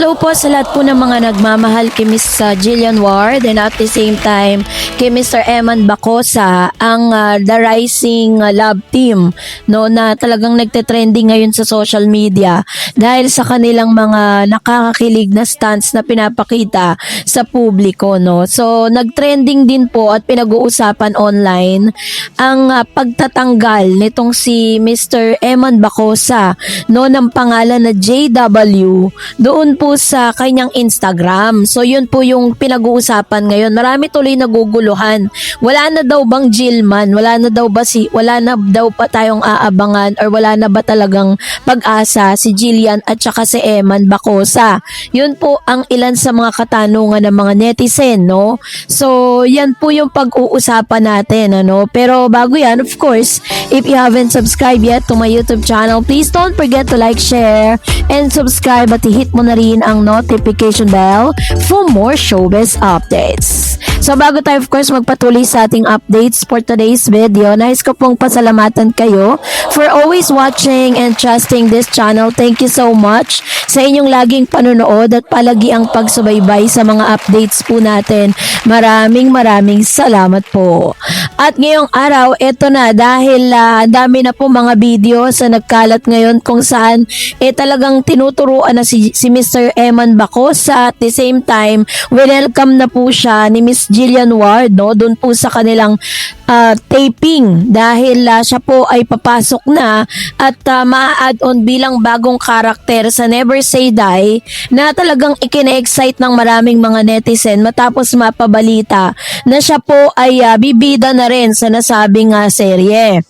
Hello po sa lahat po ng mga nagmamahal kay Miss Jillian Ward and at the same time kay Mr. Eman Bacosa, ang The Rising Love Team, no, na talagang nagte-trending ngayon sa social media dahil sa kanilang mga nakakakilig na stunts na pinapakita sa publiko, no. So nagtrending din po at pinag-uusapan online ang pagtatanggal nitong si Mr. Eman Bacosa, no, ng pangalan na JW doon po sa kanyang Instagram. So yun po yung pinag-uusapan ngayon. Marami tuloy naguguluhan. Wala na daw bang Jillman? Wala na daw pa tayong aabangan or wala na ba talagang pag-asa si Jillian at saka si Eman Bacosa? Yun po ang ilan sa mga katanungan ng mga netizen, no? So yan po yung pag-uusapan natin, ano? Pero bago yan, of course, if you haven't subscribed yet to my YouTube channel, please don't forget to like, share, and subscribe at i-hit mo na rin ang notification bell for more showbiz updates. So bago tayo of course magpatuloy sa ating updates for today's video, nais ko pong pasalamatan kayo for always watching and trusting this channel. Thank you so much sa inyong laging panonood at palagi ang pagsubaybay sa mga updates po natin. Maraming salamat po. At ngayong araw, eto na dahil dami na po mga video sa nagkalat ngayon kung saan talagang tinuturuan na si Mr. Eman Bacosa. At the same time, welcome na po siya ni Miss Jillian Ward, no, doon po sa kanilang taping dahil siya po ay papasok na at ma-add on bilang bagong karakter sa Never Say Die na talagang ikine-excite ng maraming mga netizen matapos mapabalita na siya po ay bibida na rin sa nasabing serye.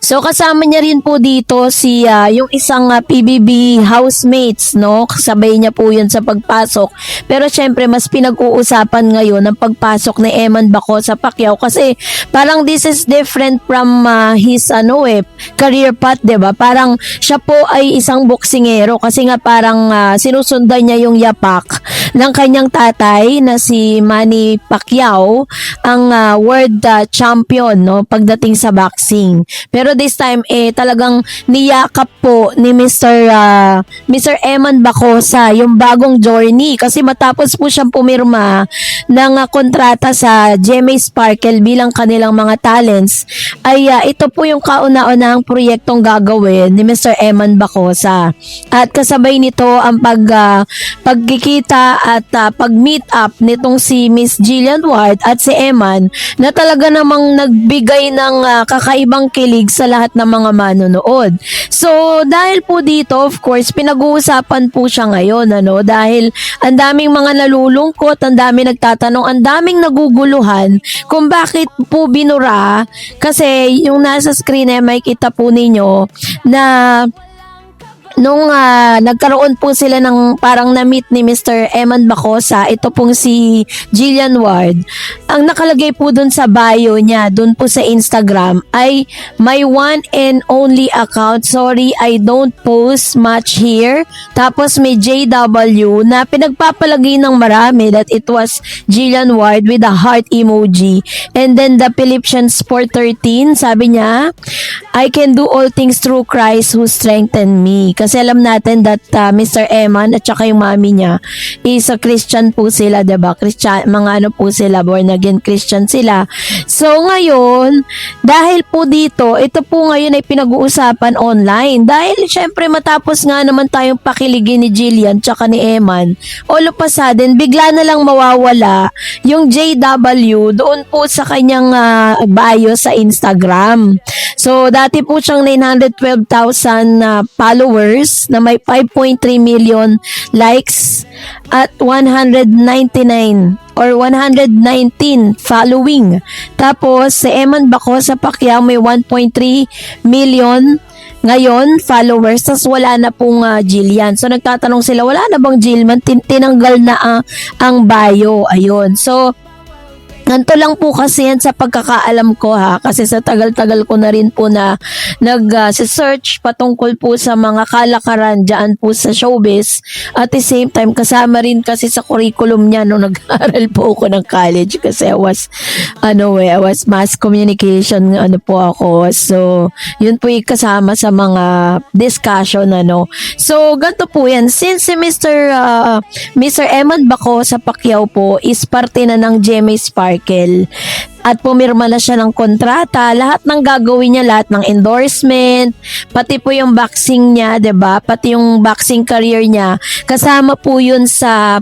So kasama niya rin po dito si yung isang PBB housemates, no? Kasabay niya po yun sa pagpasok. Pero syempre mas pinag-uusapan ngayon ang pagpasok ni Eman Bacosa Pacquiao kasi parang this is different from his career path, 'di ba? Parang siya po ay isang boksingero kasi nga parang sinusundan niya yung yapak ng kanyang tatay na si Manny Pacquiao, ang world champion, no, pagdating sa boxing. Pero this time talagang niyakap po ni Mr. Eman Bacosa yung bagong journey kasi matapos po siyang pumirma ng kontrata sa GMA Sparkle bilang kanilang mga talents ay ito po yung kauna-unahang proyektong gagawin ni Mr. Eman Bacosa. At kasabay nito ang pagkikita at pag-meet up nitong si Miss Jillian Ward at si Eman na talaga namang nagbigay ng kakaibang kilig sa lahat ng mga manonood. So, dahil po dito, of course, pinag-uusapan po siya ngayon, ano, dahil ang daming mga nalulungkot, ang daming nagtatanong, ang daming naguguluhan kung bakit po binura kasi yung nasa screen makikita po ninyo na nung nagkaroon po sila ng parang na-meet ni Mr. Eman Bacosa, ito pong si Jillian Ward, ang nakalagay po dun sa bio niya, dun po sa Instagram, ay my one and only account. Sorry, I don't post much here. Tapos may JW na pinagpapalagay ng marami that it was Jillian Ward with a heart emoji. And then the Philippians 4:13, sabi niya, I can do all things through Christ who strengthened me. Kasi alam natin that Mr. Eman at saka yung mami niya is a Christian po sila, diba? Christian, mga po sila, born again Christian sila. So ngayon, dahil po dito, ito po ngayon ay pinag-uusapan online. Dahil syempre matapos nga naman tayong pakiligin ni Jillian tsaka ni Eman, all of a sudden, bigla na lang mawawala yung JW doon po sa kanyang bio sa Instagram. So, dati po siyang 912,000 followers na may 5.3 million likes at 199 or 119 following. Tapos, si Eman Bacosa Pacquiao may 1.3 million ngayon followers, tas wala na pong Jillian. So, nagtatanong sila, wala na bang Jillman? Tinanggal na ang bio. Ayun. So, Ganito lang po kasi yan sa pagkakaalam ko ha, kasi sa tagal-tagal ko na rin po na nag-search patungkol po sa mga kalakaran dyan po sa showbiz. At the same time, kasama rin kasi sa curriculum niya nung nag-aaral po ako ng college kasi I was mass communication po ako. So, yun po yung kasama sa mga discussion So, ganito po yan. Since si Mr. Eman Baco sa Pacquiao po is parte na ng GMA Sparkle at pumirma na siya ng kontrata, lahat ng gagawin niya, lahat ng endorsement, pati po yung boxing niya, 'di ba? Pati yung boxing career niya, kasama po 'yun sa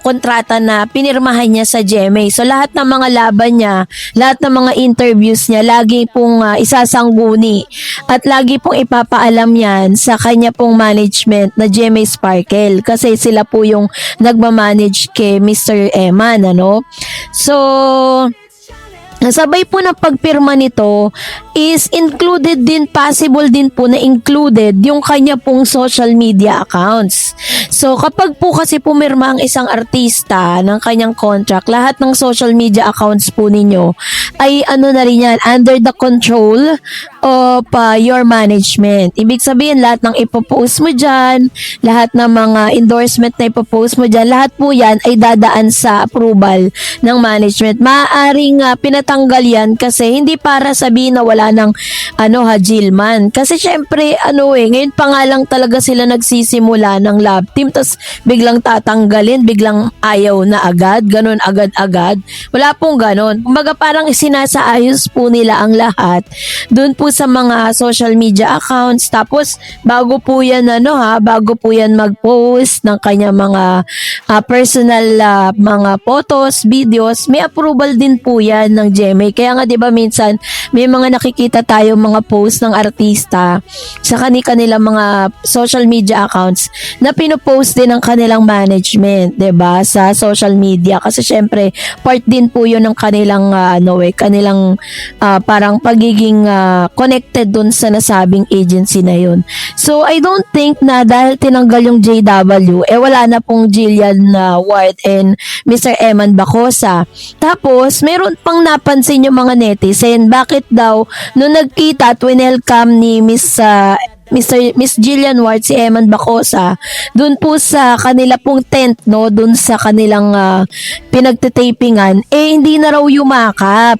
kontrata na pinirmahan niya sa GMA. So lahat ng mga laban niya, lahat ng mga interviews niya, lagi pong isasangguni at lagi pong ipapaalam 'yan sa kanya pong management na GMA Sparkle kasi sila po yung nagma-manage kay Mr. Eman, So, sabay po ng pagpirma nito is possible din po na included yung kanya pong social media accounts. So kapag po kasi pumirma ang isang artista ng kanyang contract, lahat ng social media accounts po ninyo ay na rin yan, under the control of your management. Ibig sabihin lahat ng ipopost mo dyan, lahat ng mga endorsement na ipopost mo dyan, lahat po yan ay dadaan sa approval ng management. Maaaring pinatanggal yan kasi hindi para sabihin na wala ng Jillman. Kasi syempre ngayon pa nga lang talaga sila nagsisimula ng love team, tas biglang tatanggalin, biglang ayaw na agad, ganun agad-agad. Wala pong ganun. Kumbaga parang sinasaayos po nila ang lahat doon po sa mga social media accounts. Tapos bago po yan mag-post ng kanya mga personal mga photos, videos, may approval din po yan ng GMA. Kaya nga 'di ba minsan may mga nakikita tayo mga post ng artista sa kanilang mga social media accounts na pinopost din ng kanilang management, 'di ba, sa social media kasi syempre part din po 'yun ng kanilang parang pagiging connected dun sa nasabing agency na 'yun. So I don't think na dahil tinanggal yung JW wala na pong Jillian Ward and Mr. Eman Bacosa. Tapos meron pang napansin yung mga netizen, bakit daw nung nagkita at winelcome ni Miss Jillian Ward si Eman Bacosa dun po sa kanila pong tent, dun sa kanilang pinagtitapingan, hindi na raw yumakap.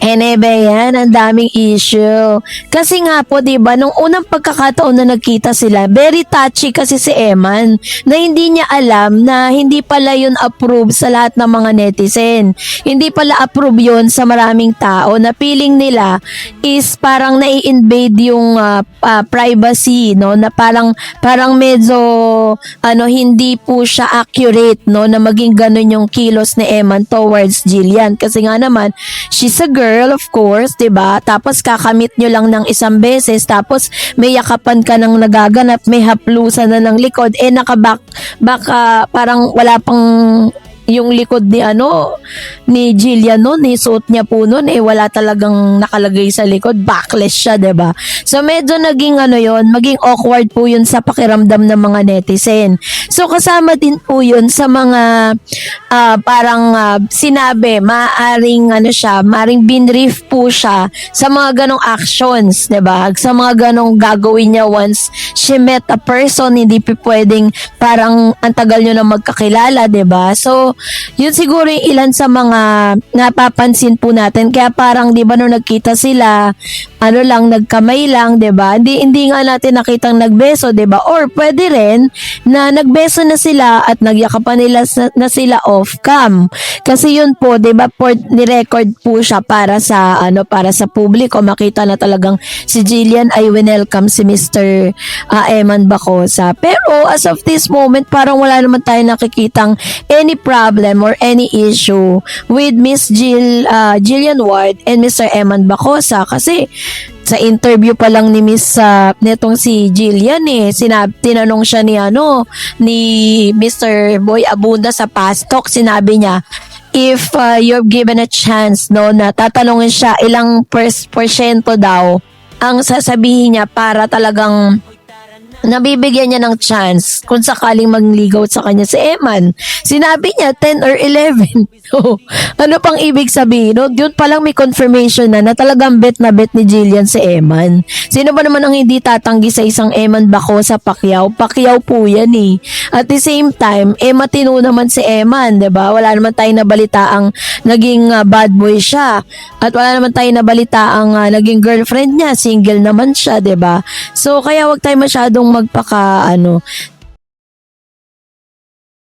Yan, ang daming issue. Kasi nga po, 'di ba, nung unang pagkakataon na nagkita sila, very touchy kasi si Eman na hindi niya alam na hindi pala 'yun approve sa lahat ng mga netizen. Hindi pala approve 'yun sa maraming tao na feeling nila is parang nai-invade yung privacy, na parang medyo hindi po siya accurate, na maging ganun yung kilos ni Eman towards Jillian kasi nga naman she's a girl, of course, 'di ba? Tapos kakamit nyo lang ng isang beses, tapos may yakapan ka ng nagaganap, may haplusan na ng likod, baka parang wala pang yung likod ni Jillian ni suot niya po wala talagang nakalagay sa likod, backless siya, 'di ba? So medyo naging maging awkward po yun sa pakiramdam ng mga netizen. So kasama din po yun sa mga parang sinabi, maaring binrief po siya sa mga ganong actions, 'di ba? Sa mga ganong gagawin niya once she met a person, hindi pwedeng parang ang tagal nyo na magkakilala, 'di ba? So yun siguro yung ilan sa mga napapansin po natin. Kaya parang 'di ba nung nagkita sila, nagkamay lang, 'di ba? Hindi nga natin nakitang nagbeso, 'di ba? Or pwede rin na nagbeso na sila at nagyakapan na sila off cam. Kasi yun po, 'di ba, ni-record po siya para sa publiko, makita na talagang si Jillian ay winelcome si Mr. Eman Bacosa. Pero as of this moment, parang wala naman tayo nakikitang any problem or any issue with Miss Jillian Ward and Mr. Eman Bacosa kasi sa interview pa lang ni netong si Jillian tinanong siya ni Mr. Boy Abunda sa Fast Talk, sinabi niya if you're given a chance na tatanungin siya ilang porsyento daw ang sasabihin niya para talagang nabibigyan niya ng chance kung sakaling mangligaw sa kanya si Eman. Sinabi niya 10 or 11. So, ano pang ibig sabihin? No? Yun palang may confirmation na talagang bet na bet ni Jillian si Eman. Sino ba naman ang hindi tatanggi sa isang Eman Baco sa Pacquiao? Pacquiao po yan eh. At the same time, matino naman si Eman, 'di ba? Wala naman tayong nabalitaang naging bad boy siya. At wala naman tayong nabalitaang naging girlfriend niya, single naman siya, 'di ba? So kaya wag tayo masyadong